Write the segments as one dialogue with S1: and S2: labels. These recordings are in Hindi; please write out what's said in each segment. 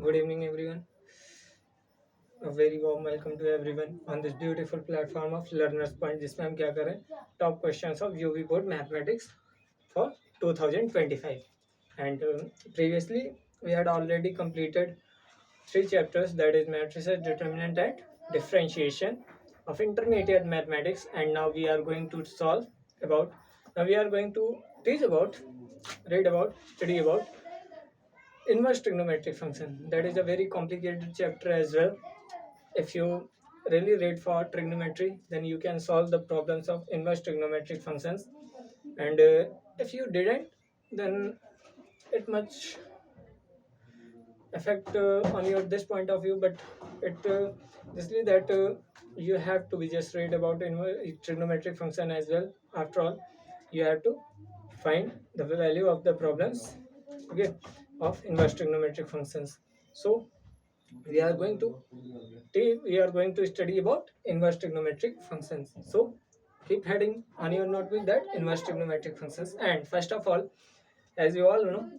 S1: Good evening, everyone. A very warm welcome to everyone on this beautiful platform of Learners Point, जिसमें हम क्या करें top questions of UV board mathematics for 2025. And previously we had already completed three chapters, that is matrices, determinant, and differentiation of intermediate mathematics. And now we are going to we are going to teach about, read about, study about inverse trigonometric function. That is a very complicated chapter as well. If you really read for trigonometry, then you can solve the problems of inverse trigonometric functions. And if you didn't, then it much affect on your this point of view. But it basically that you have to be just read about trigonometric function as well. After all, you have to find the value of the problems, okay, of inverse trigonometric functions. So we are going to study about inverse trigonometric functions. So keep heading on your notebook that inverse trigonometric functions. And first of all, as you all know,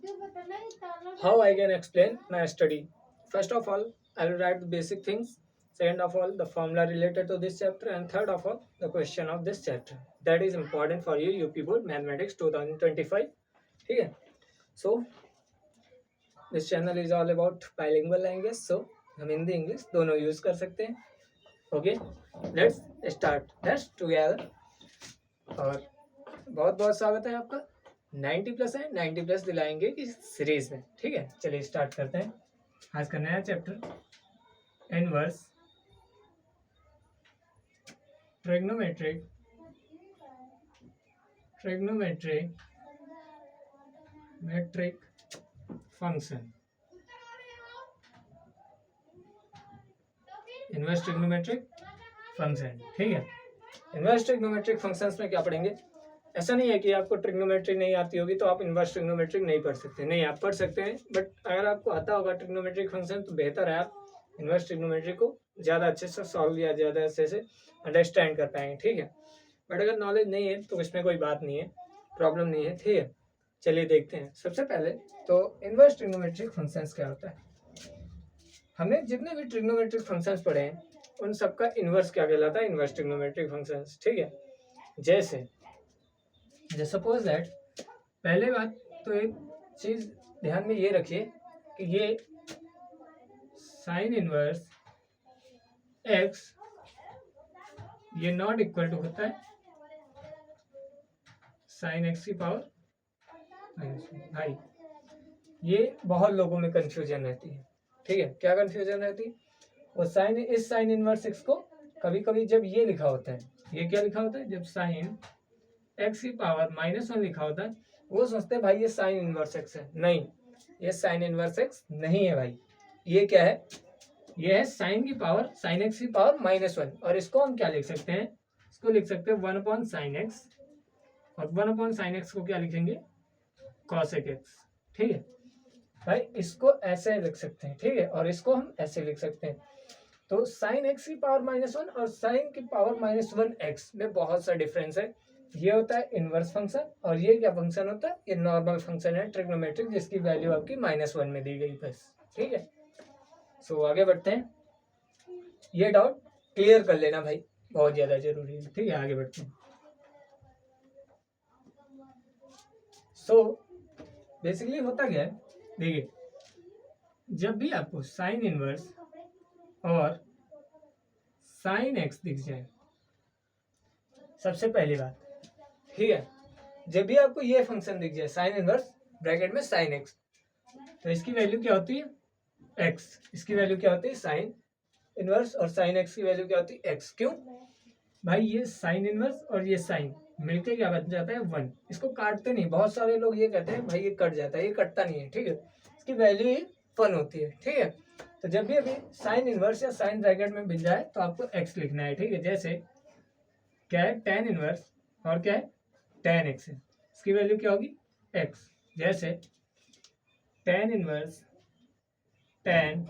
S1: how I can explain my study. First of all, I will write the basic things. Second of all, the formula related to this chapter, and third of all, the question of this chapter. That is important for you, UP Board Mathematics 2025. Okay. So this channel is all about bilingual language. So हम हिंदी इंग्लिश दोनों यूज कर सकते हैं. Okay, let's start that's together. और बहुत बहुत स्वागत है आपका. 90 प्लस है, 90 प्लस दिलाएंगे इस सीरीज में. ठीक है, चलिए स्टार्ट करते हैं. आज का नया chapter inverse trigonometric metric function. Inverse trigonometric function. ठीक है, इनवर्स ट्रिग्नोमेट्रिक फंक्शंस में क्या पढ़ेंगे. ऐसा नहीं है कि आपको ट्रिग्नोमेट्री नहीं आती होगी तो आप इनवर्स ट्रिग्नोमेट्रिक नहीं पढ़ सकते. नहीं, आप पढ़ सकते हैं, बट अगर आपको आता होगा ट्रिग्नोमेट्रिक फंक्शन तो बेहतर है आप इनवर्स ट्रिग्नोमेट्री को ज़्यादा अच्छे से सॉल्व या ज़्यादा अच्छे से अंडरस्टैंड कर पाएंगे. ठीक है, बट अगर नॉलेज नहीं है तो इसमें कोई बात नहीं है, प्रॉब्लम नहीं है. ठीक है, चलिए देखते हैं. सबसे पहले तो इनवर्स ट्रिग्नोमेट्रिक फंक्शंस क्या होता है. हमने जितने भी ट्रिग्नोमेट्रिक फंक्शंस पढ़े हैं उन सबका इनवर्स क्या कहलाता है, इनवर्स ट्रिग्नोमेट्रिक फंक्शंस. ठीक है, जैसे सपोज दैट, पहले बात तो एक चीज ध्यान में ये रखिए कि ये साइन इनवर्स एक्स ये नॉट इक्वल टू होता है साइन एक्स की पावर भाई. ये बहुत लोगों में कंफ्यूजन रहती है. ठीक है, क्या कंफ्यूजन रहती है. और साइन इनवर्स एक्स को कभी कभी जब ये लिखा होता है, ये क्या लिखा होता है, जब साइन एक्स की पावर -1 लिखा होता है, वो सोचते हैं भाई ये साइन इनवर्स एक्स है. नहीं, ये साइन इनवर्स एक्स नहीं है भाई. ये क्या है, ये है साइन की पावर, साइन एक्स की पावर -1. और इसको हम क्या लिख सकते हैं, इसको लिख सकते हैं 1/sin x. और 1/sin x को क्या लिखेंगे, cosec x. ठीक है भाई, इसको ऐसे लिख सकते हैं. ठीक है, और इसको हम ऐसे लिख सकते हैं. तो साइन एक्स की पावर -1 और साइन की पावर -1x में बहुत सा डिफरेंस है. ये होता है इनवर्स फंक्शन, और ये क्या फंक्शन होता है, ये नॉर्मल फंक्शन है ट्रिग्नोमेट्रिक, जिसकी वैल्यू आपकी -1 में दी गई बस. ठीक है, सो आगे बढ़ते हैं. ये डाउट क्लियर कर लेना भाई, बहुत ज्यादा जरूरी है. ठीक है, आगे बढ़ते हैं. सो बेसिकली होता क्या है, देखिए, जब भी आपको साइन इनवर्स और साइन एक्स दिख जाए, सबसे पहली बात, ठीक है, जब भी आपको ये फंक्शन दिख जाए साइन इनवर्स ब्रैकेट में साइन एक्स, तो इसकी वैल्यू क्या होती है एक्स. इसकी वैल्यू क्या होती है साइन इनवर्स, और साइन एक्स की वैल्यू क्या होती है एक्स. क्यों भाई, ये साइन इनवर्स और ये साइन मिलके क्या बन जाता है 1. इसको काटते नहीं. बहुत सारे लोग ये कहते हैं भाई ये कट जाता है, ये कटता नहीं है. ठीक है, इसकी वैल्यू ही 1 होती है. ठीक है, तो जब भी अभी साइन इनवर्स या साइन ब्रैकेट में मिल जाए तो आपको एक्स लिखना है. ठीक है, जैसे क्या है टेन इनवर्स और क्या है टेन एक्स है, इसकी वैल्यू क्या होगी एक्स. जैसे टेन इनवर्स टेन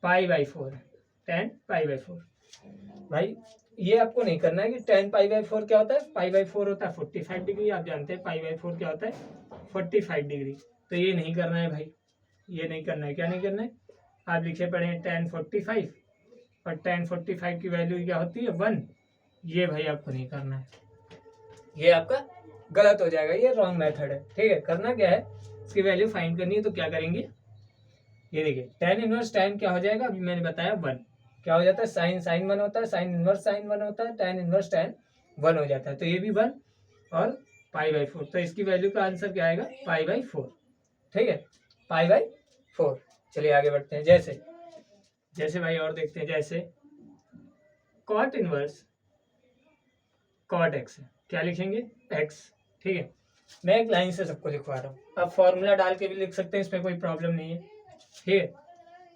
S1: π/4 है, टेन π/4. भाई ये आपको नहीं करना है कि टेन π/4 क्या होता है, π/4 होता है 45 डिग्री. आप जानते हैं π/4 क्या होता है 45 डिग्री. तो ये नहीं करना है भाई, ये नहीं करना है. क्या नहीं करना है, आप लिखे पढ़े हैं tan 45 और tan 45 की वैल्यू क्या होती है 1। ये भाई आपको नहीं करना है, ये आपका गलत हो जाएगा, ये रॉन्ग मेथड है। ठीक है, करना क्या है, इसकी वैल्यू फाइंड करनी है। तो क्या करेंगे, ये देखिए tan इनवर्स tan क्या हो जाएगा, अभी मैंने बताया 1। क्या हो जाता है, साइन 1 होता है, साइन इनवर्स साइन 1 होता है, tan इनवर्स tan 1 हो जाता है। तो ये भी 1 और π/4। तो इसकी वैल्यू का आंसर क्या आएगा, π/4। ठीक है, π/4। चलिए आगे बढ़ते हैं। जैसे जैसे भाई और देखते हैं, जैसे cot इनवर्स cot x है, क्या लिखेंगे x। ठीक है, मैं एक लाइन से सबको लिखवा रहा हूँ, आप फॉर्मूला डाल के भी लिख सकते हैं, इसमें कोई प्रॉब्लम नहीं है। ठीक है,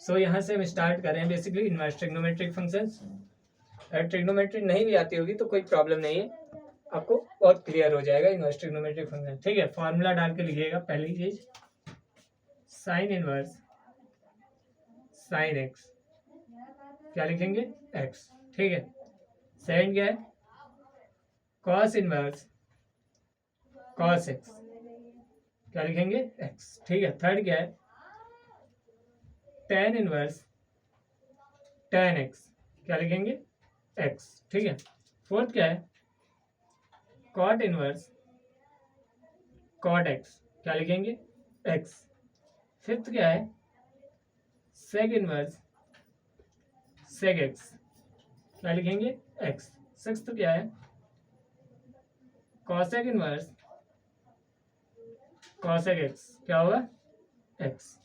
S1: सो यहाँ से हम स्टार्ट करें बेसिकली इनवर्स ट्रिग्नोमेट्रिक फंक्शंस। अगर ट्रिग्नोमेट्री नहीं भी आती होगी तो कोई प्रॉब्लम नहीं है, आपको बहुत क्लियर हो जाएगा इनवर्स ट्रिग्नोमेट्रिक फंक्शन। ठीक है, फॉर्मूला डाल के लिखिएगा। पहली चीज साइन इनवर्स साइन एक्स, क्या लिखेंगे x। ठीक है, सेकंड क्या है, कॉस इनवर्स कॉस एक्स, क्या लिखेंगे x। ठीक है, थर्ड क्या है, tan इनवर्स tan x, क्या लिखेंगे x। ठीक है, फोर्थ क्या है, cot इनवर्स cot x, क्या लिखेंगे x। फिफ्थ क्या है, sec इनवर्स sec x, क्या लिखेंगे x। सिक्स्थ क्या है, cosec इनवर्स cosec x, क्या होगा x।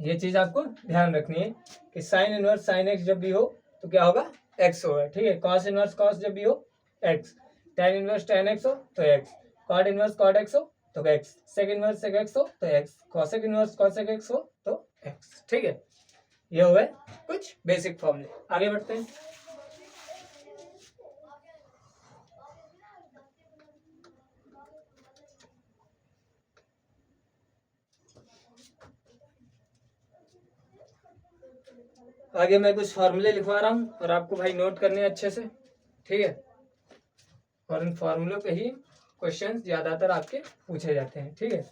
S1: ये चीज आपको ध्यान रखनी है कि साइन इनवर्स साइन x जब भी हो तो क्या होगा x होगा। ठीक है, cos इनवर्स cos जब भी हो x, tan inverse tan x हो तो x, cot inverse cot x हो तो x, sec inverse sec x हो तो x, cosec inverse cosec x हो तो x। ठीक है, ये हो गए कुछ बेसिक फॉर्मूले। आगे बढ़ते हैं। आगे मैं कुछ फार्मूले लिखवा रहा हूँ और आपको भाई नोट करने हैं अच्छे से। ठीक है, और इन फार्मूलों पे ही क्वेश्चंस ज्यादातर आपके पूछे जाते हैं। ठीक है,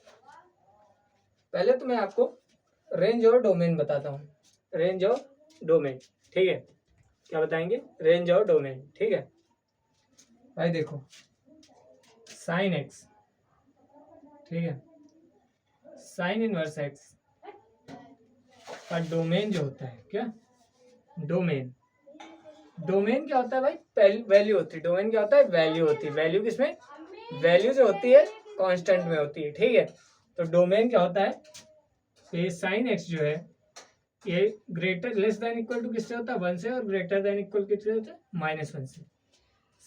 S1: पहले तो मैं आपको रेंज और डोमेन बताता हूँ। रेंज और डोमेन, ठीक है, क्या बताएंगे, रेंज और डोमेन। ठीक है भाई, देखो साइन एक्स, ठीक है, साइन इनवर्स एक्स का डोमेन जो होता है, क्या डोमेन, डोमेन क्या होता है भाई, वैल्यू होती है। डोमेन क्या होता है, वैल्यू होती है। वैल्यू किसमें, वैल्यू जो होती है कांस्टेंट में होती है। ठीक है, तो डोमेन क्या होता है, तो ये साइन एक्स जो है ये greater less than equal to किससे होता है 1 से, और ग्रेटर देन इक्वल किससे होता है -1 से।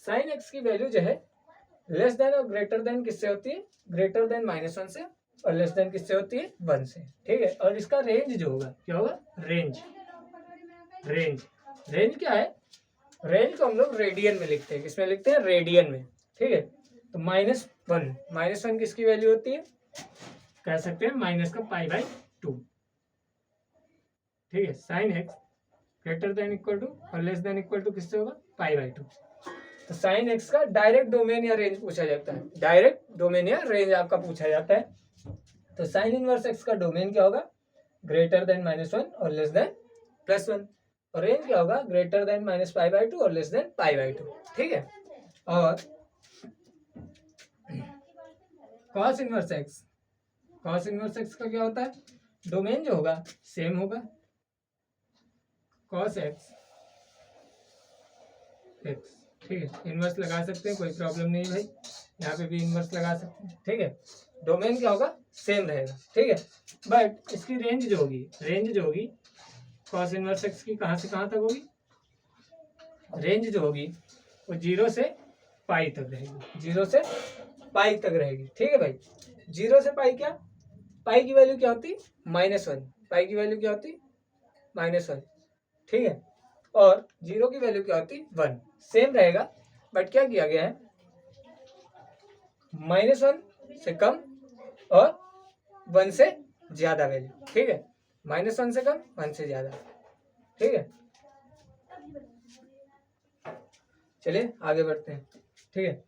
S1: साइन एक्स की वैल्यू जो है लेस देन और ग्रेटर देन किससे होती है, ग्रेटर देन -1 से, और लेस देन किससे होती है 1 से। ठीक है, और इसका रेंज जो होगा क्या होगा, रेंज। रेंज रेंज क्या है, रेंज को हम लोग रेडियन में लिखते हैं। किसमें लिखते हैं, रेडियन में। ठीक है, तो -1 किसकी वैल्यू होती है, कह सकते हैं माइनस का π/2। ठीक है, sine x greater than equal to और लेस देन इक्वल टू किससे होगा, π/2। तो साइन एक्स का डायरेक्ट डोमेन या रेंज पूछा जाता है, डायरेक्ट डोमेन या रेंज आपका पूछा जाता है। तो साइन इनवर्स एक्स का डोमेन क्या होगा, ग्रेटर देन -1 और लेस देन +1, और रेंज क्या होगा, ग्रेटर देन -π/2 और लेस देन π/2। ठीक है, और cos inverse x, cos inverse x का क्या होता है, डोमेन जो होगा सेम होगा, cos एक्स एक्स। ठीक है, इनवर्स लगा सकते हैं, कोई प्रॉब्लम नहीं भाई, यहाँ पे भी इनवर्स लगा सकते हैं। ठीक है, डोमेन क्या होगा, सेम रहेगा। ठीक है, बट इसकी रेंज जो होगी, रेंज जो होगी cos इनवर्स एक्स की कहाँ से कहाँ तक होगी, रेंज जो होगी वो 0 से पाई तक रहेगी, 0 से पाई तक रहेगी। ठीक है भाई, 0 से पाई, क्या पाई की वैल्यू क्या होती, -1, पाई की वैल्यू क्या होती, -1। ठीक है, और 0 की वैल्यू क्या होती, 1, सेम रहेगा। बट क्या किया गया है, -1 से कम और 1 से ज्यादा वैल्यू। ठीक है, -1 से कम 1 से ज्यादा। ठीक है, चलिए आगे बढ़ते हैं। ठीक है,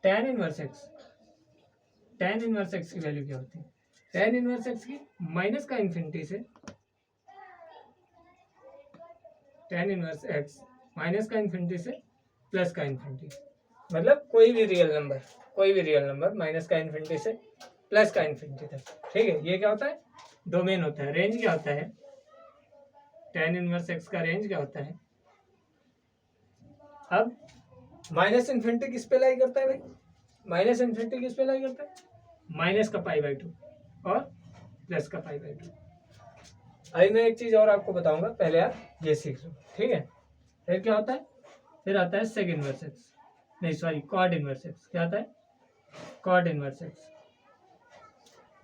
S1: tan inverse x, tan inverse x की वैल्यू क्या होती है, tan इनवर्स एक्स की माइनस का इन्फिनिटी से tan इनवर्स x माइनस का इन्फिनिटी से प्लस का इन्फिनिटी, मतलब कोई भी रियल नंबर माइनस का इन्फिनिटी से प्लस का इन्फिनिटी तक, ठीक है। ये क्या होता है, डोमेन होता है। रेंज क्या होता है, tan इनवर्स x का रेंज क्या होता है। अब माइनस इन्फिनिटी किस पे लाई करता है भाई, माइनस इन्फिनिटी किस पे लाई करता है, माइनस का π/2 और प्लस का π/2। अभी मैं एक चीज और आपको बताऊंगा, पहले आप ये सीख लो, ठीक है। फिर क्या होता है, फिर आता है सेक इनवर्स एक्स, नहीं सॉरी कॉड इनवर्स एक्स। क्या आता है, कॉड इनवर्स एक्स।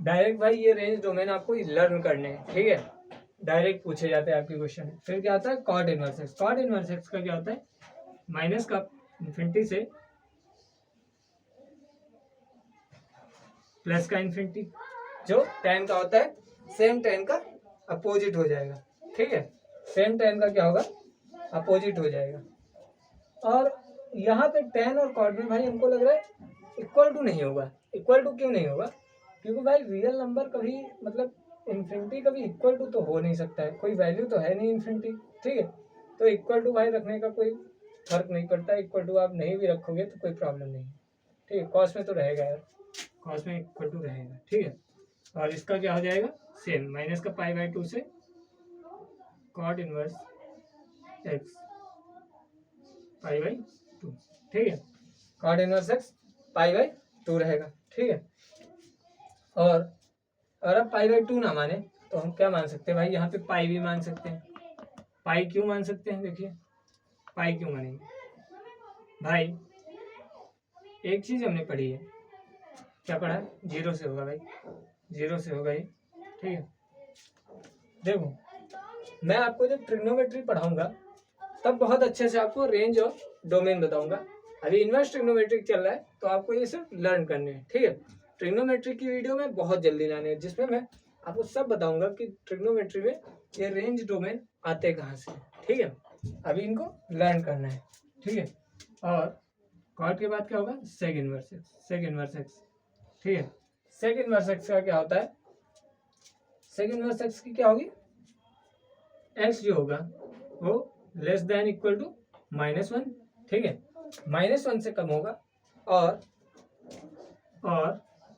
S1: डायरेक्ट भाई ये रेंज डोमेन आपको लर्न करने हैं, ठीक है, डायरेक्ट पूछे जाते हैं आपके क्वेश्चन। फिर क्या आता है, cot inverse x. Cot inverse x का क्या होता है, माइनस का इन्फिनिटी से प्लस का इन्फिनिटी, जो tan का होता है सेम tan का अपोजिट हो जाएगा, ठीक है। सेम tan का क्या होगा, अपोजिट हो जाएगा। और यहाँ पे tan और कॉड में भाई हमको लग रहा है इक्वल टू नहीं होगा। इक्वल टू क्यों नहीं होगा, क्योंकि भाई रियल नंबर कभी मतलब इन्फिनिटी कभी इक्वल टू तो हो नहीं सकता है, कोई वैल्यू तो है नहीं इन्फिनिटी, ठीक है। तो इक्वल टू भाई रखने का कोई फर्क नहीं पड़ता, इक्वल टू आप नहीं भी रखोगे तो कोई प्रॉब्लम नहीं है, ठीक है। कॉस में तो रहेगा यार, कॉस में इक्वल टू रहेगा, ठीक है। और इसका क्या हो जाएगा, सेम माइनस का π/2 से कॉड इनवर्स एक्स π/2, ठीक है। कॉड इनवर्स एक्स π/2 रहेगा, ठीक है। और अगर आप π/2 ना माने तो हम क्या मान सकते हैं भाई, यहाँ पे पाई भी मान सकते हैं। पाई क्यों मान सकते हैं, देखिए पाई क्यों मानेंगे भाई, एक चीज हमने पढ़ी है, क्या पढ़ा है, जीरो से होगा भाई, जीरो से होगा ये, ठीक है। देखो मैं आपको जब ट्रिग्नोमेट्री पढ़ाऊंगा तब बहुत अच्छे से आपको रेंज और डोमेन बताऊंगा। अभी इनवर्स ट्रिग्नोमेट्री चल रहा है तो आपको ये सिर्फ लर्न करने हैं, ठीक है। ट्रिग्नोमेट्री की वीडियो में बहुत जल्दी लाने हैं, जिसमें मैं आपको सब बताऊंगा कि ट्रिग्नोमेट्री में ये रेंज डोमेन आते कहाँ से, ठीक है। अभी इनको लर्न करना है, ठीक है। और कॉड के बाद क्या होगा, sec inverse x, sec inverse x, ठीक है। सेक इनवर्स एक्स का क्या होता है, सेक इनवर्स एक्स की क्या होगी, एक्स जो होगा वो लेस देन इक्वल टू -1, ठीक है। -1 से कम होगा और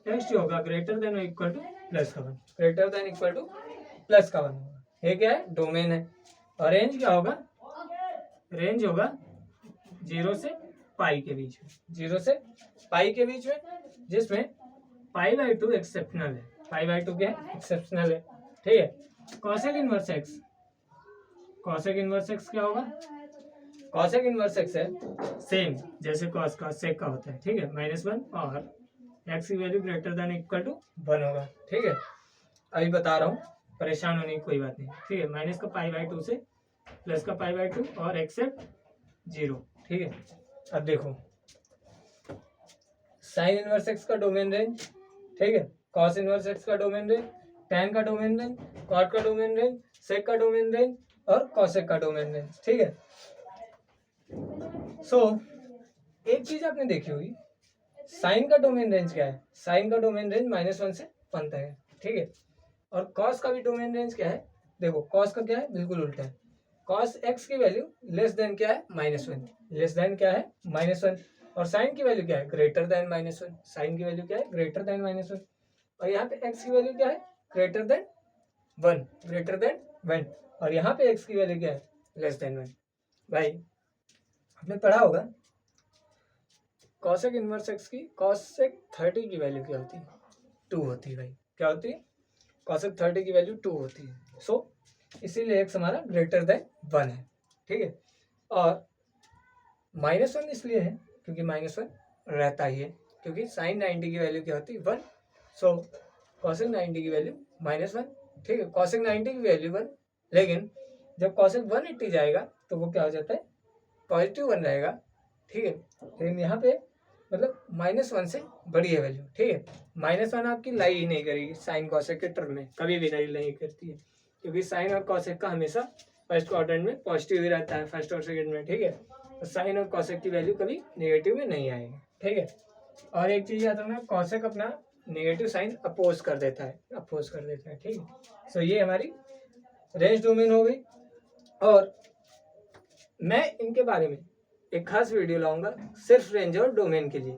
S1: एक्स जो होगा greater than equal to +1, greater than equal to +1 होगा। ये क्या है, डोमेन है। और रेंज क्या होगा, रेंज होगा 0 से पाई के बीच में, 0 से पाई के बीच में, जिसमें π/2 एक्सेप्शनल है। π/2 क्या है, एक्सेप्शनल है, ठीक है। Cosec inverse x, cosec inverse x क्या होगा, कॉसेक इनवर्स एक्स है सेम जैसे कॉस का सेक का होता है, ठीक है, -1 और एक्स की value greater than equal to 1 होगा, ठीक है। अभी बता रहा हूँ, परेशान होने की कोई बात नहीं, ठीक है। माइनस का π/2 से प्लस का π/2 और एक्सेप्ट 0, ठीक है। अब देखो साइन इनवर्स एक्स का डोमेन रेंज, ठीक है, कॉस इनवर्स एक्स का डोमेन रेंज, टैन का डोमेन रेंज, कॉट का डोमेन रेंज, सेक का डोमेन रेंज और कॉसेक का डोमेन रेंज, ठीक है। एक चीज आपने देखी होगी, साइन का डोमेन रेंज क्या है, साइन का डोमेन रेंज -1 से 1 तक है, ठीक है। और कॉस का भी डोमेन रेंज क्या है, देखो कॉस का क्या है, बिल्कुल उल्टा है। कॉस एक्स की वैल्यू लेस देन क्या है, -1, लेस देन क्या है, -1। और साइन की वैल्यू क्या है, ग्रेटर देन -1, साइन की वैल्यू क्या है, ग्रेटर देन -1। और यहाँ पे एक्स की वैल्यू क्या है, ग्रेटर देन 1, ग्रेटर देन 1। और यहाँ पे एक्स की वैल्यू क्या है, लेस देन 1। भाई आपने पढ़ा होगा कॉसेक इनवर्स एक्स की कॉसेक 30 की वैल्यू क्या होती है, 2 होती है भाई, क्या होती है, कॉसेक 30 की वैल्यू 2 होती है। सो इसीलिए एक्स हमारा ग्रेटर देन 1 है, ठीक है। और -1 इसलिए है क्योंकि -1 रहता ही है, क्योंकि साइन 90 की वैल्यू क्या होती है, 1। सो कॉसेक 90 की वैल्यू -1, ठीक है। कॉसेक 90 की वैल्यू 1, लेकिन जब कॉसेक 180 जाएगा तो वो क्या हो जाता है, +1 रहेगा, ठीक है। लेकिन यहाँ पे मतलब -1 से बड़ी है वैल्यू, ठीक है। -1 आपकी लाई ही नहीं करेगी साइन कॉसेक के टर्म में, कभी भी नहीं करती है, क्योंकि साइन और कॉसेक का हमेशा फर्स्ट क्वाड्रेंट में पॉजिटिव ही रहता है, फर्स्ट और सेकंड में, ठीक है। तो साइन और कॉसेक की वैल्यू कभी नेगेटिव में नहीं आएगी, ठीक है। और एक चीज याद रखना, कॉसेक अपना नेगेटिव साइन अपोज कर देता है, ठीक है। सो ये हमारी रेंज डोमेन हो गई। और मैं इनके बारे में एक खास वीडियो लाऊंगा सिर्फ रेंज और डोमेन के लिए।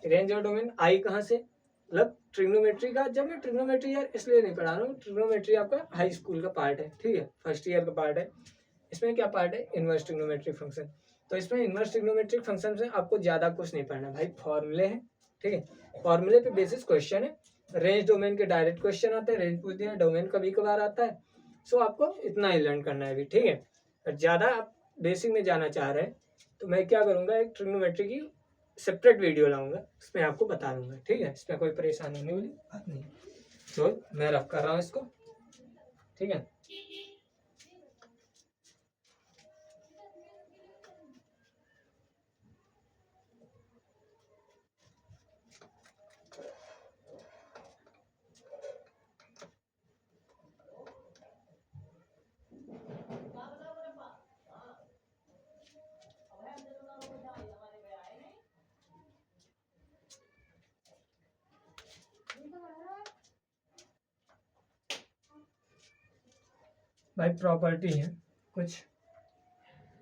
S1: रेंज और डोमेन आई कहाँ से, मतलब ट्रिग्नोमेट्री का। जब मैं ट्रिग्नोमेट्री यार इसलिए नहीं पढ़ा रहा हूँ, ट्रिग्नोमेट्री आपका हाई स्कूल का पार्ट है, ठीक है, फर्स्ट ईयर का पार्ट है। इसमें क्या पार्ट है, इनवर्स ट्रिग्नोमेट्रिक फंक्शन। तो इसमें इनवर्स ट्रिग्नोमेट्रिक फंक्शन से आपको ज्यादा कुछ नहीं पढ़ना भाई, फॉर्मूले हैं, ठीक है, फॉर्मूले पे बेसिस क्वेश्चन है। रेंज डोमेन के डायरेक्ट क्वेश्चन आते हैं, रेंज पूछ दिया, डोमेन कभी कभार आता है। सो आपको इतना ही लर्न करना है अभी, ठीक है। और ज्यादा आप बेसिक में जाना चाह रहे हैं तो मैं क्या करूंगा, एक ट्रिग्नोमेट्री की सेपरेट वीडियो लाऊंगा, उसमें आपको बता दूंगा, ठीक है। इसमें कोई परेशानी होने वाली बात नहीं। तो मैं रफ कर रहा हूँ इसको, ठीक है। भाई प्रॉपर्टी है कुछ,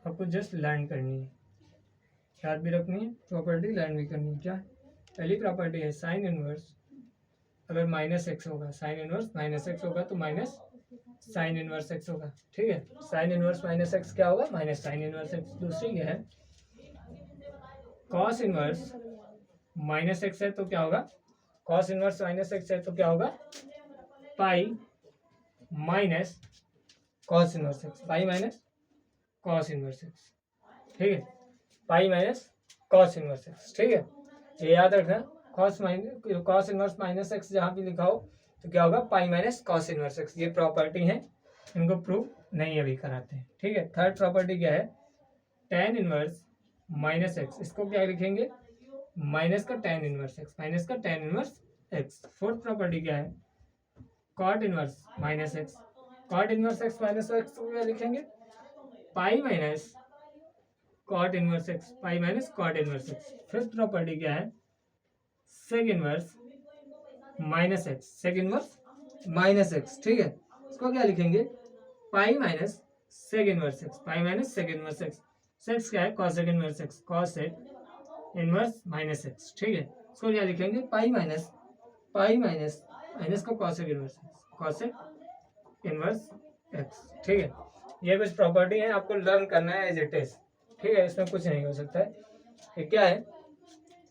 S1: आपको जस्ट लर्न करनी है, याद भी रखनी है, प्रॉपर्टी लर्न भी करनी है। क्या पहली प्रॉपर्टी है, साइन इनवर्स अगर माइनस एक्स होगा, साइन इनवर्स माइनस एक्स होगा तो माइनस साइन इनवर्स एक्स होगा, ठीक है। साइन इनवर्स माइनस एक्स क्या होगा, माइनस साइन इनवर्स एक्स। दूसरी क्या है, कॉस इनवर्स माइनस एक्स है तो क्या होगा, कॉस इनवर्स माइनस एक्स है तो क्या होगा, पाई minus cos inverse x, pi minus cos inverse x, ठीक है, पाई माइनस कॉस इनवर्स एक्स, ठीक है। ये याद रखना, कॉस इनवर्स माइनस एक्स जहाँ भी लिखा हो तो क्या होगा, पाई माइनस कॉस इनवर्स एक्स। ये प्रॉपर्टी है, इनको प्रूव नहीं अभी कराते हैं, ठीक है। थर्ड प्रॉपर्टी क्या है, टेन इनवर्स माइनस एक्स, इसको क्या लिखेंगे, माइनस का टेन इनवर्स एक्स, माइनस का tan inverse x. Fourth property क्या है, cot inverse minus x, cot inverse x minus x को क्या लिखेंगे, pi minus cot inverse x, pi minus cot inverse x. Fifth property क्या है, sec inverse minus x, sec inverse minus x, ठीक है। इसको क्या लिखेंगे, pi minus sec inverse x, pi minus sec inverse x. Sixth क्या है, cosec inverse x, cosec inverse minus x, ठीक है। इसको क्या लिखेंगे, पाई माइनस माइनस का cosec inverse x, cosec inverse x, ठीक है। ये कुछ प्रॉपर्टी है, आपको लर्न करना है एज इट इज, ठीक है, इसमें कुछ नहीं हो सकता है। ये क्या है,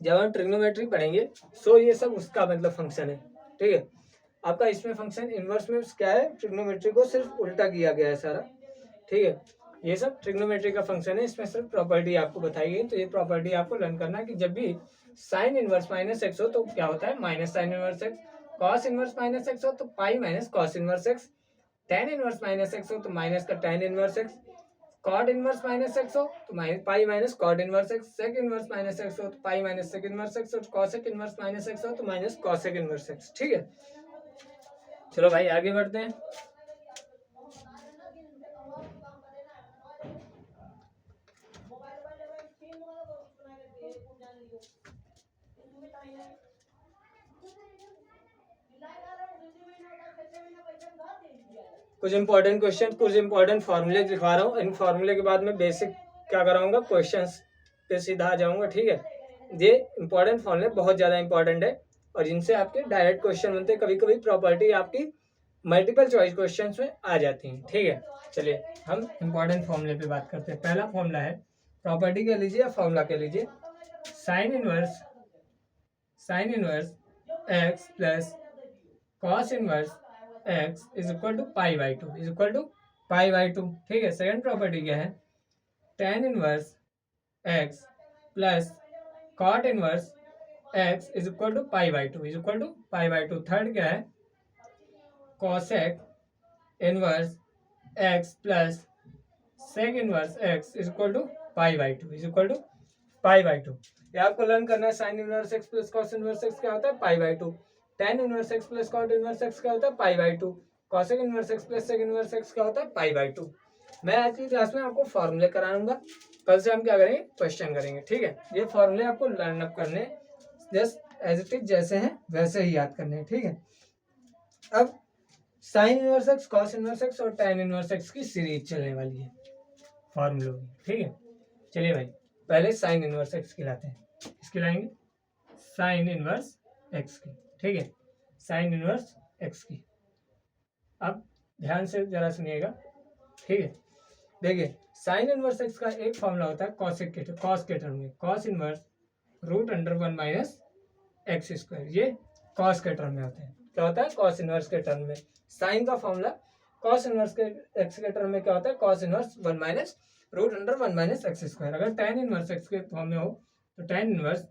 S1: जब हम ट्रिग्नोमेट्री पढ़ेंगे सो ये सब उसका मतलब फंक्शन है, ठीक है। आपका इसमें फंक्शन इनवर्स में क्या है, ट्रिग्नोमेट्री को सिर्फ उल्टा किया गया है सारा, ठीक है। ये सब ट्रिग्नोमेट्री का फंक्शन है, इसमें सिर्फ प्रॉपर्टी आपको बताई गई। तो ये प्रॉपर्टी आपको लर्न करना है कि जब भी साइन इनवर्स माइनस एक्स हो तो क्या होता है, minus sine inverse x. Cos inverse minus x हो तो pi minus cos inverse x. Tan inverse minus x हो तो माइनस का tan inverse x. Cot inverse minus x हो तो pi minus cot inverse x. Sec inverse minus x हो तो pi minus sec inverse x. और कॉसेक इनवर्स माइनस एक्स हो तो माइनस कॉसेक इनवर्स एक्स, ठीक है। चलो भाई आगे बढ़ते हैं। कुछ इंपॉर्टेंट क्वेश्चन, कुछ इंपॉर्टेंट फॉर्मूले दिखा रहा हूँ। इन फॉर्मूले के बाद में बेसिक क्या कराऊंगा, क्वेश्चंस पे सीधा आ जाऊंगा, ठीक है। ये इंपॉर्टेंट फॉर्मूले बहुत ज्यादा इंपॉर्टेंट है और इनसे आपके डायरेक्ट क्वेश्चन बनते हैं। कभी कभी प्रॉपर्टी आपकी मल्टीपल चॉइस क्वेश्चन में आ जाती है, ठीक है। चलिए हम इंपॉर्टेंट फॉर्मूले पे बात करते हैं। पहला फॉर्मूला है, प्रॉपर्टी कह लीजिए या फॉर्मूला कह लीजिए, sine inverse x plus cos inverse x is equal to pi by two, is equal to pi by two, ठीक है। सेकंड प्रॉपर्टी क्या है, tan inverse x plus cot inverse x is equal to pi by two, is equal to pi by two. Third क्या है, cosec inverse x plus sec inverse x is equal to pi by two, is equal to pi by to. ये आपको लर्न करना है। Sine inverse x plus cos inverse x क्या होता है, pi by two. Tan inverse x plus cot inverse x क्या होता है, pi by two. Cosec inverse x plus sec inverse x क्या होता है, पाई बाई टू। मैं आज की क्लास में आपको फॉर्मूले कराऊंगा, कल से हम क्या करेंगे, क्वेश्चन करेंगे, ठीक है। ये फॉर्मूले आपको लर्न अप करने, जस्ट एज इट इज जैसे हैं वैसे ही याद करने हैं, ठीक है। अब sine inverse x, cos inverse x और टेन इनवर्स एक्स की सीरीज चलने वाली है फॉर्मूलों की, ठीक है। चलिए भाई पहले साइन इनवर्स एक्स की लाते हैं, इसकी लाएंगे साइन इनवर्स एक्स की, ठीक है, साइन इनवर्स एक्स की। अब ध्यान से जरा सुनिएगा, ठीक है। देखिए साइन इनवर्स एक्स का एक फॉर्मूला होता है कॉसेक के कॉस के टर्म में, cos inverse root under 1 minus x square, ये कॉस के टर्म में होते हैं। क्या होता है? कॉस इनवर्स के टर्म में। साइन का फॉर्मूला कॉस इनवर्स के एक्स के टर्म में क्या होता है? Cos inverse 1 minus root under 1 minus x square. अगर tan इनवर्स एक्स के फॉर्म में हो तो tan inverse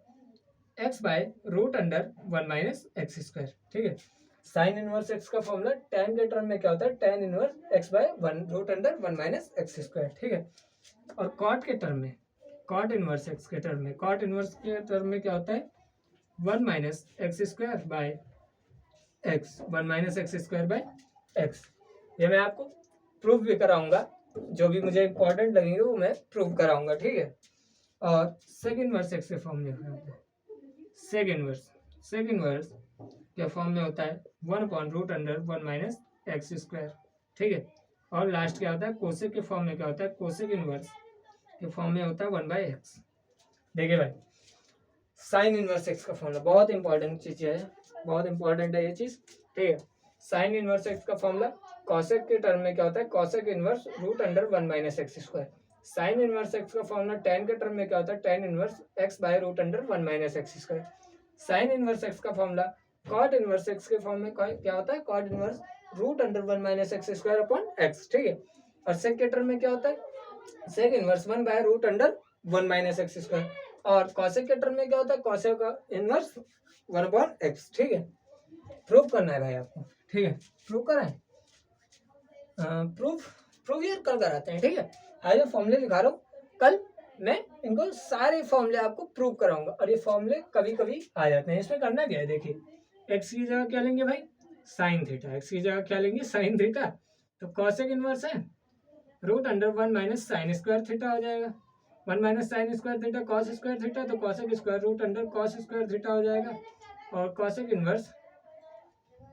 S1: x by root under 1 minus x square, ठीक है। साइन इनवर्स एक्स का फॉर्मूला tan के टर्म में क्या होता है? tan inverse x by 1 root under 1 minus x square, ठीक है। और कॉट के टर्म में, कॉट इनवर्स एक्स के टर्म में, कॉट इनवर्स के टर्म में क्या होता है? 1 minus x square by x, 1 minus x square by x. ये मैं आपको प्रूफ भी कराऊंगा, जो भी मुझे इंपॉर्टेंट लगेंगे वो मैं प्रूफ कराऊंगा, ठीक है। और सेक इनवर्स एक्स के फॉर्म में होता है सेक इनवर्स, सेक इनवर्स के फॉर्म में होता है 1 upon root under 1 minus x square, ठीक है। और लास्ट क्या होता है? कोसेक के फॉर्म में क्या होता है? कोसेक इनवर्स के फॉर्म में होता है 1 बाई एक्स। देखिए भाई साइन इनवर्स एक्स का फॉर्मूला बहुत इंपॉर्टेंट चीज है, बहुत इंपॉर्टेंट है ये चीज, ठीक है। साइन इनवर्स एक्स का फॉर्मूला कॉसेक के टर्म में क्या होता है? Cosec inverse root under 1 minus x square. Sine inverse x का फॉर्मूला tan के टर्म में क्या होता है? tan inverse x by root under 1 minus x square. Sine inverse x का फॉर्मूला कॉट इनवर्स एक्स के फॉर्म में क्या होता है? Cot inverse root under 1 minus x square upon x, ठीक है। और सेक के टर्म में क्या होता है? Sec inverse 1 by root under 1 minus x square. और कॉसेक के टर्म में क्या होता है? कॉसेक का इनवर्स 1 अपॉन एक्स, ठीक है। प्रूफ करना है भाई आपको, ठीक है। प्रूफ कराएं, प्रूफ प्रूफ यार कल कराते हैं, ठीक है। आज मैं फॉर्मूले लिखा रहा हूँ, कल मैं इनको सारे फॉर्मूले आपको प्रूव कराऊंगा। और ये फॉर्मूले कभी कभी आ जाते हैं। इसमें करना क्या है? देखिए एक्स की जगह क्या लेंगे भाई? Sine theta. एक्स की जगह क्या लेंगे? Sine theta. तो कॉसेक इनवर्स है root under 1 minus sine square theta हो जाएगा। 1 minus sine square theta cos square theta, तो cosec square root under cos square theta हो जाएगा। और कॉसेक इनवर्स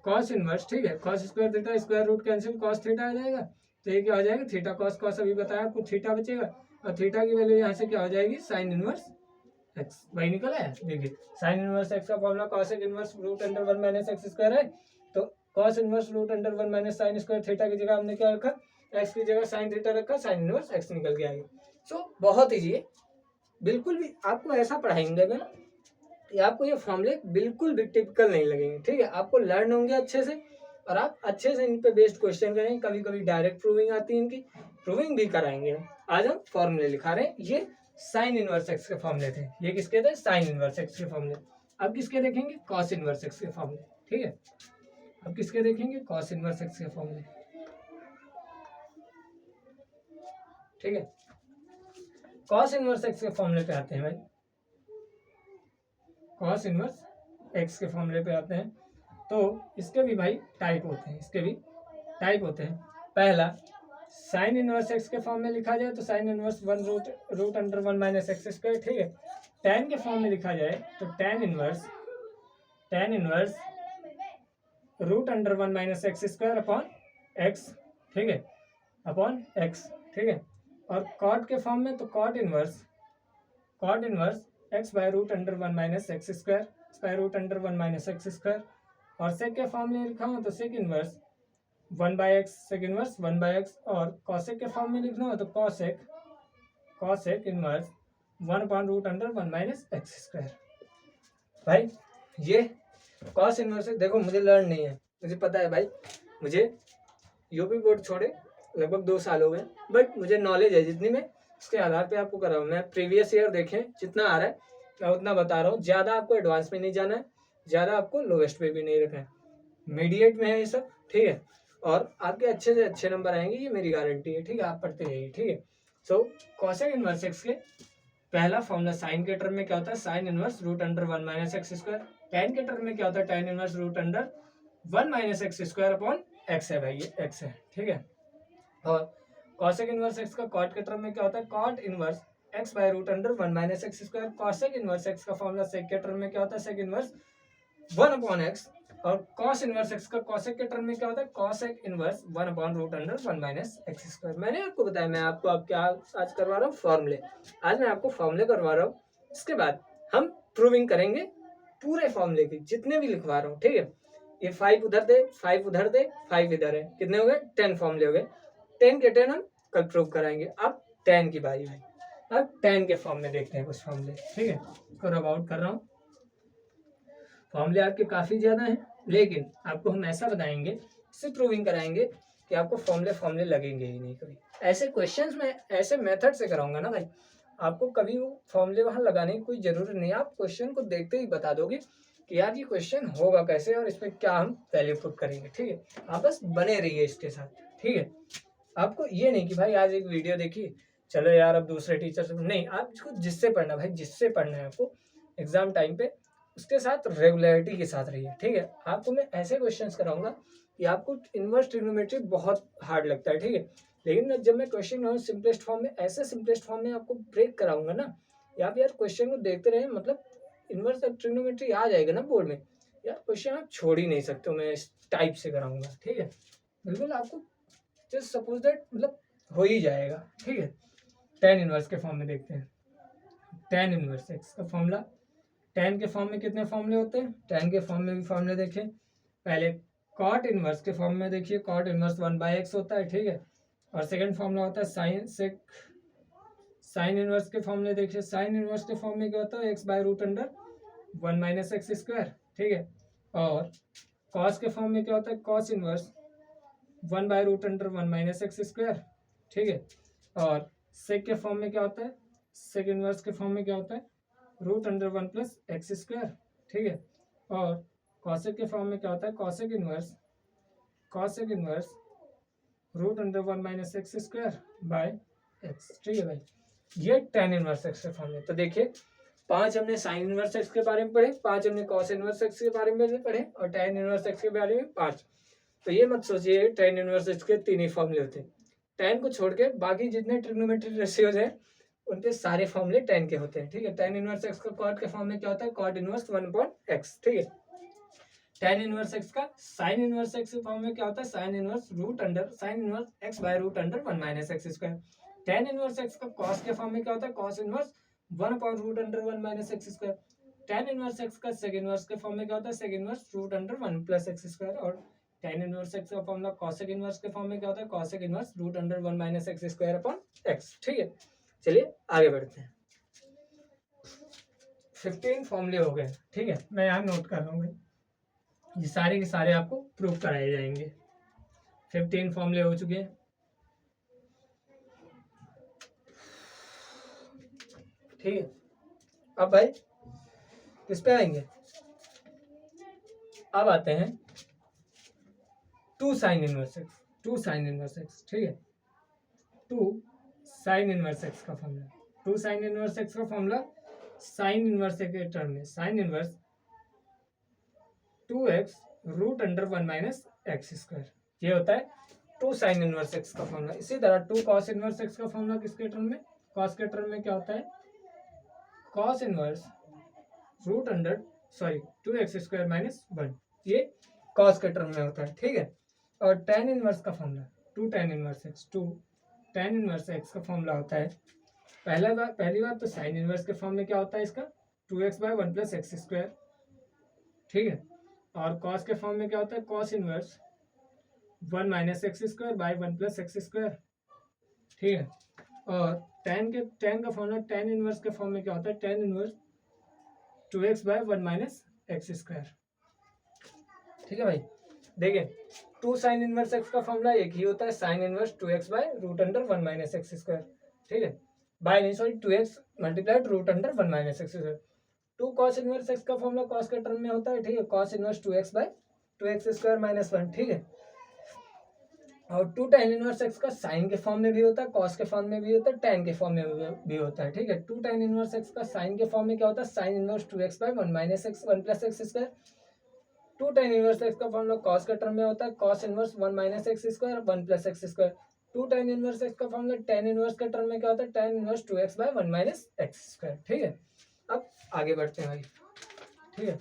S1: कॉस इनवर्स, ठीक है, cos square theta square root cancel cos theta आ जाएगा। तो ये क्या हो जाएगा? थीटा कॉस कॉस अभी बताया आपको, थीटा बचेगा। और थीटा की वैल्यू यहाँ से क्या हो जाएगी? Sine inverse x. वही निकला है, देखिए साइन इनवर्स एक्स का formula cosec inverse root under 1 minus x square है। तो cos inverse root under 1 minus sine square theta की जगह हमने क्या रखा? एक्स की जगह साइन थीटा रखा, साइन इनवर्स एक्स निकल के आएगा। सो बहुत ईजी है, बिल्कुल भी आपको ऐसा पढ़ाएंगे ना, आपको ये फॉर्मूले बिल्कुल भी टिपिकल नहीं लगेंगे, ठीक है। आपको लर्न होंगे अच्छे से और आप अच्छे से इन पे बेस्ड क्वेश्चन करेंगे। कभी कभी डायरेक्ट प्रूविंग आती है, इनकी प्रूविंग भी कराएंगे। आज हम फॉर्मूले लिखा रहे हैं। ये साइन इनवर्स एक्स के फॉर्मूले थे, ये किसके थे? साइन इनवर्स एक्स के फॉर्मूले। अब किसके देखेंगे? कॉस इनवर्स एक्स के फॉर्मूले, ठीक है। अब किसके देखेंगे? कॉस इनवर्स एक्स के फॉर्मूले, ठीक है। कॉस इनवर्स एक्स के फॉर्मूले पे आते हैं भाई, कॉस इनवर्स एक्स के फॉर्मूले पे आते हैं। तो इसके भी भाई टाइप होते हैं, इसके भी टाइप होते हैं। पहला साइन इनवर्स एक्स के फॉर्म में लिखा जाए तो sine inverse 1 root under 1 minus x square, ठीक है। tan के फॉर्म में लिखा जाए तो tan inverse root under 1 minus x square upon x, ठीक है, अपॉन एक्स, ठीक है। और कॉट के फॉर्म में तो cot inverse x by root under 1 minus x square by root under 1 minus x square. और सेक के फॉर्म में लिखा हो तो sec inverse 1 by x, sec inverse 1 by x. और कॉसेक के फॉर्म में लिखना हो तो cosec inverse 1 upon root under 1 minus x square. भाई ये कॉस इनवर्स देखो, मुझे लर्न नहीं है, मुझे पता है भाई, मुझे यूपी बोर्ड छोड़े लगभग 2 साल हो गए, बट मुझे नॉलेज है जितनी मैं उसके आधार पे आपको कर रहा हूँ। मैं प्रीवियस ईयर देखें जितना आ रहा है मैं उतना बता रहा हूँ। ज़्यादा आपको एडवांस में नहीं जाना है, ज़्यादा आपको लोवेस्ट पे भी नहीं रखना है, मीडिएट में है ये सब, ठीक है। और आपके अच्छे से अच्छे नंबर आएंगे, ये मेरी गारंटी है, ठीक है। आप पढ़ते रहिए, ठीक है। सो कॉसेक इनवर्स एक्स के पहला फॉर्मूला साइन के टर्म में क्या होता है? Sine inverse root under 1 minus x square. tan के टर्म में क्या होता है? tan inverse root under 1 minus x square upon x है भाई, ये एक्स है, ठीक है। और कॉसेक इनवर्स एक्स का कॉट के टर्म में क्या होता है? Cot inverse x by root under 1 minus x square. Cosec inverse x का फॉर्मूला सेक के टर्म में क्या होता है? Sec inverse one upon x, और कॉस इनवर्स एक्स का कॉसेक के टर्म में क्या होता है, cosec inverse one upon root under one minus x square. मैंने आपको बताया, मैं आपको अब क्या आज करवा रहा हूँ, फॉर्मूले। आज मैं आपको फॉर्मूले करवा रहा हूँ, इसके बाद हम प्रूविंग करेंगे पूरे फॉर्मूले की, जितने भी लिखवा रहा हूँ, ठीक है। ये 5 उधर दे, 5 उधर दे, 5 इधर है, कितने हो गए, 10 फॉर्मूले हो गए। 10 के 10 हम कल प्रूव कराएंगे। अब 10 की बारी है, अब 10 के फॉर्म में देखते हैं कुछ फॉर्मूले, ठीक है। इसको रब आउट कर रहा हूँ। फॉर्मूले आपके काफ़ी ज़्यादा हैं, लेकिन आपको हम ऐसा बताएंगे, इससे प्रूविंग कराएंगे कि आपको फॉर्मूले लगेंगे ही नहीं कभी। ऐसे क्वेश्चंस में ऐसे मेथड से कराऊंगा ना भाई, आपको कभी वो फॉर्मूले वहाँ लगाने की कोई ज़रूरत नहीं है। आप क्वेश्चन को देखते ही बता दोगे कि यार ये क्वेश्चन होगा कैसे और इसमें क्या हम वैल्यू पुट करेंगे, ठीक है। आप बस बने रहिए इसके साथ, ठीक है। आपको ये नहीं कि भाई आज एक वीडियो देखी, चलो यार अब दूसरे टीचर से नहीं, आप इसको जिससे पढ़ना भाई, जिससे पढ़ना है आपको एग्जाम टाइम पे, उसके साथ रेगुलरिटी के साथ रहिए, ठीक है। आपको मैं ऐसे क्वेश्चंस कराऊंगा कि आपको इनवर्स ट्रिग्नोमेट्री बहुत हार्ड लगता है, ठीक है। लेकिन जब मैं क्वेश्चन सिंपलेस्ट फॉर्म में, ऐसे सिंपलेस्ट फॉर्म में आपको ब्रेक कराऊंगा ना, या आप यार क्वेश्चन को देखते रहे, मतलब इनवर्स ट्रिग्नोमेट्री आ जाएगा ना बोर्ड में, यार क्वेश्चन आप छोड़ ही नहीं सकते हो। मैं इस टाइप से कराऊंगा, ठीक है। बिल्कुल आपको जस्ट सपोज दैट मतलब हो ही जाएगा, ठीक है। टेन इनवर्स के फॉर्म में देखते हैं। टेन इनवर्स एक्स का फॉर्मूला, टेन के फॉर्म में कितने फॉर्मूले होते हैं, टेन के फॉर्म में भी फॉर्मूले देखें। पहले कॉट इनवर्स के फॉर्म में देखिए, कॉट इनवर्स 1/x होता है, ठीक है। और सेकंड फॉर्मूला होता है साइन सेक, साइन इनवर्स के फॉर्मूले देखिए, साइन इनवर्स के फॉर्म में क्या होता है, x by root under one minus x square, ठीक है। और कॉस के फॉर्म में क्या होता है, कॉस इनवर्स 1/√अंडर 1 माइनस एक्स स्क्वायर, ठीक है। और सेक के फॉर्म में क्या होता है, सेक इनवर्स के फॉर्म में क्या होता है, root under 1 plus x square, ठीक है। और कॉसेक के फॉर्म में क्या होता है, cosec inverse root under 1 minus x square by x, ठीक है भाई। ये टेन इनवर्स एक्स के फॉर्म में। तो देखिए, 5 हमने साइन इनवर्स एक्स के बारे में पढ़े, 5 हमने कॉस इनवर्स एक्स के बारे में पढ़े, और टेन इनवर्स एक्स के बारे में 5। तो ये मत सोचिए टेन इनवर्स एक्स के 3 ही फॉर्मूले होते हैं। टेन को छोड़ के बाकी जितने ट्रिग्नोमेट्रिक रेशियोज हैं उनके सारे फॉर्मूले टेन के होते हैं, ठीक है। टेन इनवर्स एक्स का कॉट के फॉर्म में क्या होता है, कॉट इनवर्स 1/x, ठीक है। टेन इनवर्स एक्स का साइन इनवर्स एक्स के फॉर्म में क्या होता है, sine inverse root under sine inverse x by root under 1 minus x square. Tan inverse x का कॉस के फॉर्म में क्या होता है, cos inverse 1/√1 minus x square. Tan inverse x का सेक इनवर्स के फॉर्म में क्या होता है, sec inverse root under 1 plus x square. और टेन इनवर्स एक्स का फॉर्मूला कॉसेक इनवर्स के फॉर्म में क्या होता है, cosec inverse root under 1 minus x square upon x, ठीक है। चलिए आगे बढ़ते हैं। 15 फॉर्मूले हो गए, ठीक है। मैं यहाँ नोट कर रहा हूँ भाई, ये सारे के सारे आपको प्रूव कराए जाएंगे। 15 फॉर्मूले हो चुके हैं, ठीक है। अब भाई किस पे आएंगे, अब आते हैं टू साइन इनवर्स एक्स, ठीक है। टू साइन इनवर्स एक्स का formula, two sine inverse x का फॉर्मूला साइन इनवर्स के टर्म में, sine inverse 2x root under 1 minus x square, ये होता है टू साइन इनवर्स एक्स का फॉर्मूला। इसी तरह टू कॉस इनवर्स एक्स का फॉर्मूला किसके टर्म में, कॉस के टर्म में क्या होता है, cos inverse root under sorry 2x square minus 1, ये कॉस के टर्म में होता है, ठीक है। और टेन इनवर्स का formula two tan inverse x का फॉर्मूला होता है, पहली बात तो साइन इनवर्स के फॉर्म में क्या होता है इसका, 2x/1 प्लस एक्स स्क्वायर, ठीक है। और कॉस के फॉर्म में क्या होता है, cos inverse 1 minus x square by 1 plus x square, ठीक है। और टेन का फॉर्मूला टेन इनवर्स के फॉर्म में क्या होता है, tan inverse 2x/1 minus x square, ठीक है भाई। देखिए, टू साइन इनवर्स एक्स का फॉर्मूला एक ही होता है, sine inverse 2x/√1 minus x square, ठीक है। बाय नहीं sorry 2x multiplied root under 1 minus x square. Two cos inverse x का फॉर्मूला कॉस के टर्म में होता है, ठीक है, cos inverse 2x/2x square minus 1, ठीक है। और टू टेन इनवर्स एक्स का साइन के फॉर्म में भी होता है, कॉस के फॉर्म में भी होता है, टेन के फॉर्म में भी होता है, ठीक है। टू टेन इनवर्स एक्स का साइन के फॉर्म में क्या होता है, sine inverse 2x/1 minus x 1 plus x square. Two tan inverse x का फॉर्मूला कॉस के टर्म में होता है, cos inverse 1 minus x square 1 plus x square. Two tan inverse x का फॉर्मूला टेन इनवर्स के टर्म में क्या होता है, tan inverse 2x/1 minus x square, ठीक है। अब आगे बढ़ते हैं भाई, ठीक है।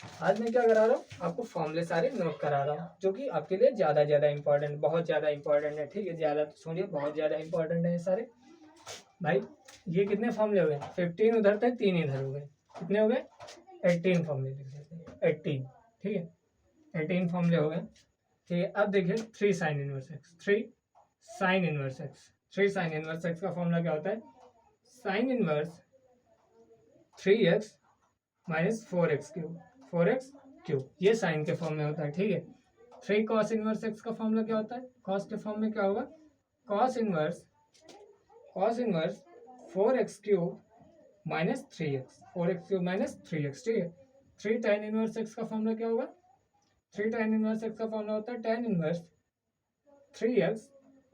S1: आज मैं क्या करा रहा हूँ, आपको फॉर्मूले सारे नोट करा रहा हूँ, जो कि आपके लिए ज़्यादा इंपॉर्टेंट, बहुत ज़्यादा इंपॉर्टेंट है। ठीक है, ज़्यादा तो सुनिए, बहुत ज़्यादा इंपॉर्टेंट है ये सारे भाई। ये कितने फॉर्मूले हो गए, 15 उधर थे, 3 इधर हो गए, कितने हो गए, 18 फॉर्मूले लिख देते हैं, 18। ठीक है, 18 फॉर्मूले हो गए। ठीक है, अब देखिए 3 sign inverse x, 3 sign inverse x, 3 sign inverse x का फॉर्मूला क्या होता है, sine inverse 3x minus 4x cube, 4x cube, ये साइन के फॉर्म में होता है। ठीक है, 3 कॉस इनवर्स एक्स का फॉर्मूला क्या होता है, कॉस के फॉर्म में क्या होगा, cos inverse 4x cube minus 3x, 4x cube minus 3x। ठीक है, 3 tan इनवर्स एक्स का फॉर्मूला क्या होगा, 3 tan इनवर्स एक्स का फॉर्मूला होता है tan inverse 3x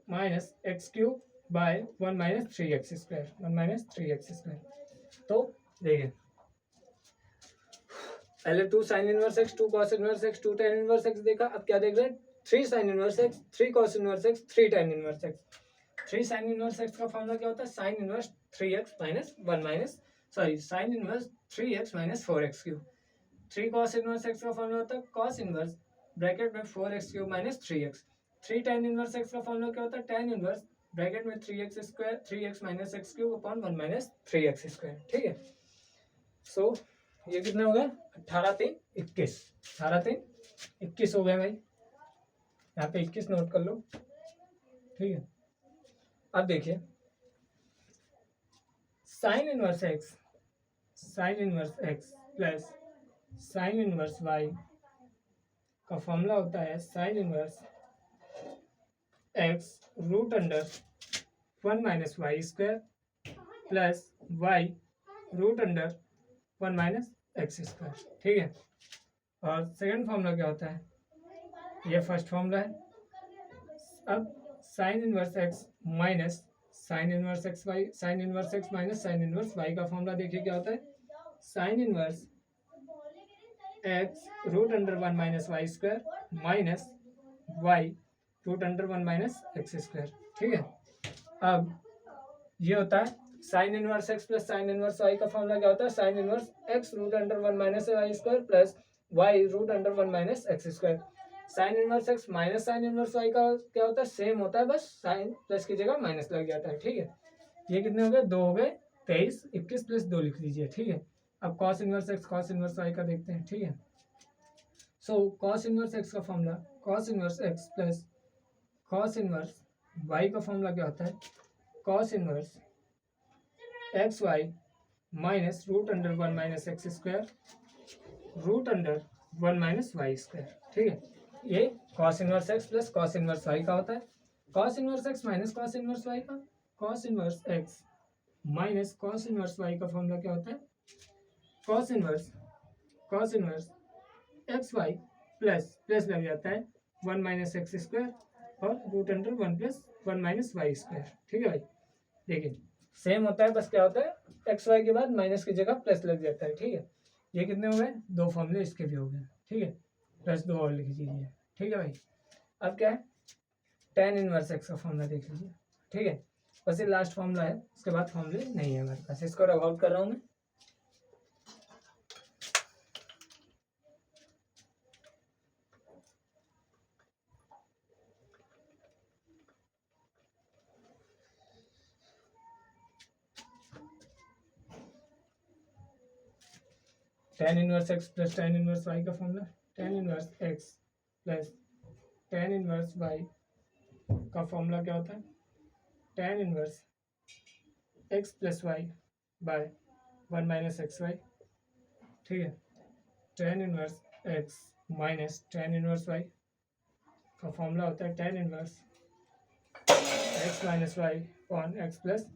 S1: minus x cube by 1 minus 3x square, 1 minus 3x square. तो देखिए पहले 2 sign inverse x, 2 cos inverse x, 2 tan inverse x देखा। अब क्या देख रहे हैं, 3 sign inverse x, 3 cos inverse x, 3 tan inverse x. 3 sign inverse x का फॉर्मूला क्या होता है, sine inverse 3x minus 1 minus sine inverse 3x minus 4x cube. 3 cos inverse x का फॉर्मूला होता है कॉस इनवर्स ब्रैकेट में 4x cube minus 3x। 3 tan inverse x का फॉर्मूला क्या होता है, tan इनवर्स ब्रैकेट में 3x square, 3x minus x cube upon 1 minus 3x square. ठीक है, सो ये कितने हो गए, 18 3 21, 18 3 21 हो गए भाई, यहाँ पे 21 नोट कर लो। ठीक है, अब देखिए sine inverse x, sine inverse x plus sine inverse Y का फॉर्मूला होता है sine inverse x root under 1 minus y square plus y root under 1 minus x square. ठीक है, और सेकंड फॉर्मूला क्या होता है, ये फर्स्ट फॉर्मूला है। अब sine inverse x minus sine inverse x y, sine inverse x minus sine inverse Y का फॉर्मूला देखिए क्या होता है, sine inverse x root under 1 minus y square minus y root under 1 minus x square. ठीक है, अब ये होता है sine inverse x plus sine inverse Y का फॉर्मूला क्या होता है, sine inverse x root under 1 minus y square plus y root under 1 minus x square. Sine inverse x minus sine inverse Y का क्या होता है, सेम होता है, बस साइन प्लस की जगह माइनस लग जाता है। ठीक है, ये कितने हो गए, 2 हो गए, 23, 21 प्लस 2 लिख लीजिए। ठीक है, अब cos inverse x cos inverse Y का देखते हैं। ठीक है, सो कॉस इनवर्स एक्स का formula cos inverse x plus cos inverse Y का फॉर्मूला क्या होता है, cos inverse x y minus root under 1 minus x square root under 1 minus y square. ठीक है, ये cos inverse x plus cos inverse Y का होता है। Cos inverse x minus cos inverse Y का, cos inverse x minus cos inverse Y का फॉर्मूला क्या होता है, cos inverse x y plus plus लग जाता है 1 माइनस एक्स स्क्वायर और root under 1 plus 1 minus y square. ठीक है भाई, देखिए सेम होता है, बस क्या होता है एक्स वाई के बाद माइनस की जगह प्लस लग जाता है। ठीक है, ये कितने हो गए, 2 फॉर्मूले इसके भी हो गए। ठीक है, प्लस 2 और लिख लीजिए। ठीक है भाई, अब क्या है, tan इनवर्स एक्स का फॉर्मूला देख लीजिए। ठीक है, बस ये लास्ट फॉर्मूला है, उसके बाद फॉर्मूले नहीं है हमारे पास, इसको रब आउट कर रहा हूँ मैं। tan inverse x plus tan inverse Y का formula, tan inverse x plus tan inverse Y का फॉर्मूला क्या होता है, tan inverse x plus Y by 1 minus x Y. ठीक है, tan inverse x minus tan inverse Y का फॉर्मूला होता है tan inverse x minus Y upon X plus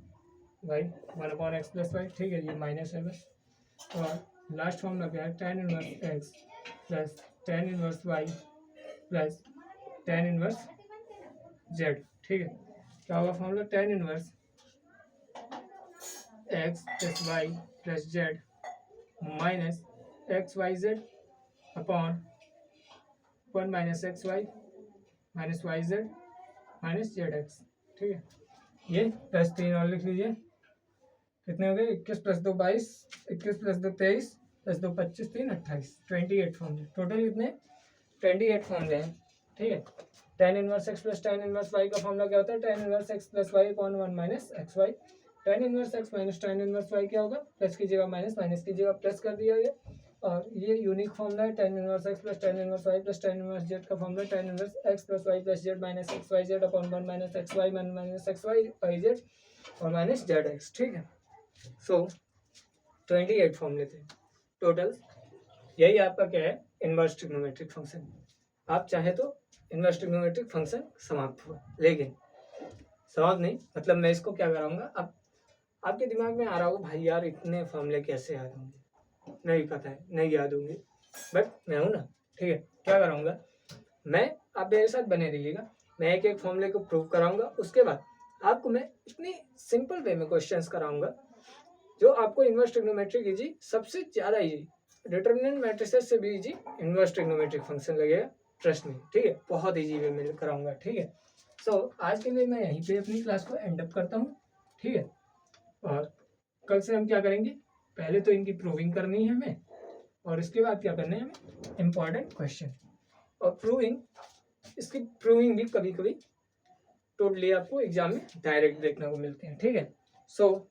S1: Y, 1 upon X plus Y. ठीक है, ये माइनस है बस, और लास्ट फॉर्मूला क्या है, tan inverse x plus tan inverse y plus tan inverse z. ठीक है, क्या होगा formula, tan inverse x plus y plus z minus x y z upon 1 minus x y minus y z minus z x. ठीक है, ये प्लस 3 और लिख लीजिए, कितने हो गए, 21 प्लस 2 22, 21 प्लस 2 23, 10 2 25 3 28 28 फॉर्मूले टोटल कितने 28 फॉर्मूले हैं। ठीक है, tan inverse x plus tan inverse y का फॉर्मूला क्या होता है tan inverse x plus y upon 1 minus x y. tan inverse x minus tan inverse y क्या होगा प्लस कीजिएगा माइनस माइनस कीजिएगा प्लस कर दिया गया। और ये यूनिक फॉर्मूला है tan inverse x plus tan inverse y plus tan inverse z का formula tan inverse x plus y plus z minus x y z upon 1 minus x y minus x y y z और माइनस जेड एक्स। ठीक है, सो 28 फॉर्मूले थे टोटल। यही आपका क्या है इनवर्स ट्रिग्नोमेट्रिक फंक्शन। आप चाहे तो इनवर्स ट्रिग्नोमेट्रिक फंक्शन समाप्त हुआ, लेकिन समाप्त नहीं मतलब मैं इसको क्या कराऊंगा, अब आपके दिमाग में आ रहा होगा भाई यार इतने फॉर्मूले कैसे याद होंगे, नहीं पता है नहीं याद होंगे, बट मैं हूं ना। ठीक है, क्या कराऊंगा मैं, आप मेरे साथ बने रहिएगा, मैं एक एक फॉर्मूले को प्रूव कराऊंगा। उसके बाद आपको मैं इतनी सिंपल वे में क्वेश्चंस कराऊंगा जो आपको इनवर्स ट्रिग्नोमेट्रिक इजी सबसे ज्यादा इजी, डिटरमिनेंट मैट्रिसेस से भी इजी इनवर्स ट्रिग्नोमेट्रिक फंक्शन लगेगा, ट्रस्ट मी। ठीक है, बहुत इजी वे में कराऊंगा। ठीक है, सो आज के लिए मैं यहीं पे अपनी क्लास को एंड अप करता हूँ। ठीक है, और कल से हम क्या करेंगे, पहले तो इनकी प्रूविंग करनी है हमें, और इसके बाद क्या करना है हमें इम्पॉर्टेंट क्वेश्चन और प्रूविंग। इसकी प्रूविंग भी कभी कभी टोटली आपको एग्जाम में डायरेक्ट देखने को मिलते हैं। ठीक है, सो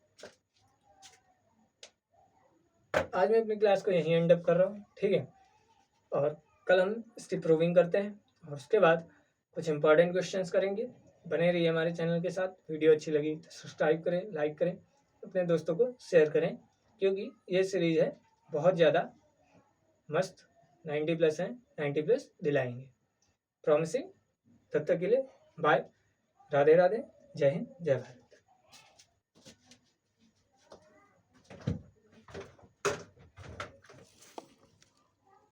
S1: आज मैं अपनी क्लास को यहीं एंड अप कर रहा हूँ। ठीक है, और कल हम इसकी प्रूविंग करते हैं और उसके बाद कुछ इंपॉर्टेंट क्वेश्चंस करेंगे। बने रहिए हमारे चैनल के साथ। वीडियो अच्छी लगी तो सब्सक्राइब करें, लाइक करें, अपने दोस्तों को शेयर करें, क्योंकि ये सीरीज है बहुत ज़्यादा मस्त। 90 प्लस हैं, 90 प्लस दिलाएंगे, प्रॉमिसिंग। तब तक के लिए बाय, राधे राधे, जय हिंद, जय भारत।